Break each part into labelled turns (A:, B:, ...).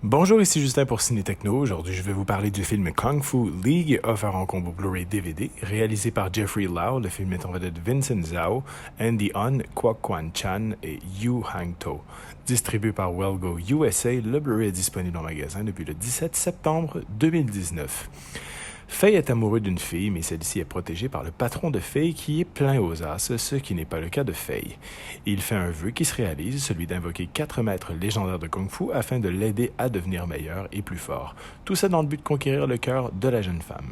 A: Bonjour, ici Justin pour Ciné Techno. Aujourd'hui, je vais vous parler du film Kung Fu League, offert en combo Blu-ray DVD, réalisé par Jeffrey Lau. Le film est en vedette Vincent Zhao, Andy On, Kwok Kwan Chan et Yu Hang-to. Distribué par Wellgo USA, le Blu-ray est disponible en magasin depuis le 17 septembre 2019. Faye est amoureux d'une fille, mais celle-ci est protégée par le patron de Faye qui est plein aux as, ce qui n'est pas le cas de Faye. Il fait un vœu qui se réalise, celui d'invoquer 4 maîtres légendaires de Kung Fu afin de l'aider à devenir meilleur et plus fort. Tout ça dans le but de conquérir le cœur de la jeune femme.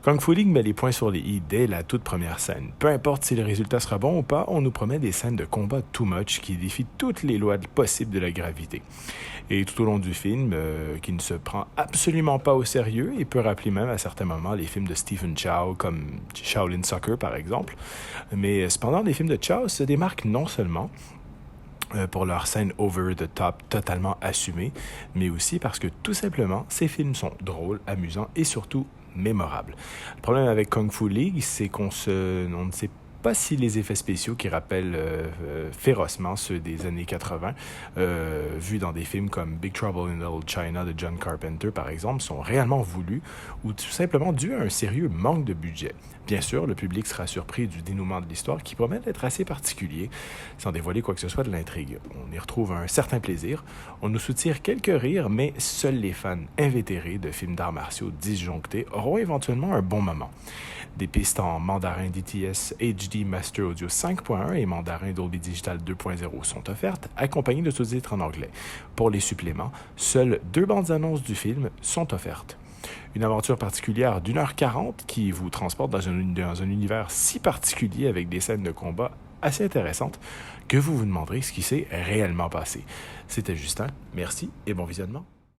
A: Kung Fu League met les points sur les i dès la toute première scène. Peu importe si le résultat sera bon ou pas, on nous promet des scènes de combat too much qui défient toutes les lois possibles de la gravité. Et tout au long du film, qui ne se prend absolument pas au sérieux et peut rappeler même à certains moments les films de Stephen Chow, comme Shaolin Soccer par exemple. Mais cependant, les films de Chow se démarquent non seulement pour leur scène over the top totalement assumée, mais aussi parce que tout simplement, ces films sont drôles, amusants et surtout mémorables. Le problème avec Kung Fu League, c'est on ne sait pas si les effets spéciaux qui rappellent férocement ceux des années 80, vus dans des films comme Big Trouble in Little China de John Carpenter par exemple, sont réellement voulus ou tout simplement dus à un sérieux manque de budget. Bien sûr, le public sera surpris du dénouement de l'histoire qui promet d'être assez particulier, sans dévoiler quoi que ce soit de l'intrigue. On y retrouve un certain plaisir, on nous soutire quelques rires, mais seuls les fans invétérés de films d'arts martiaux disjonctés auront éventuellement un bon moment. Des pistes en mandarin DTS HD Master Audio 5.1 et mandarin Dolby Digital 2.0 sont offertes, accompagnées de sous-titres en anglais. Pour les suppléments, seules 2 bandes annonces du film sont offertes. Une aventure particulière d'1h40 qui vous transporte dans un univers si particulier avec des scènes de combat assez intéressantes que vous vous demanderez ce qui s'est réellement passé. C'était Justin, merci et bon visionnement.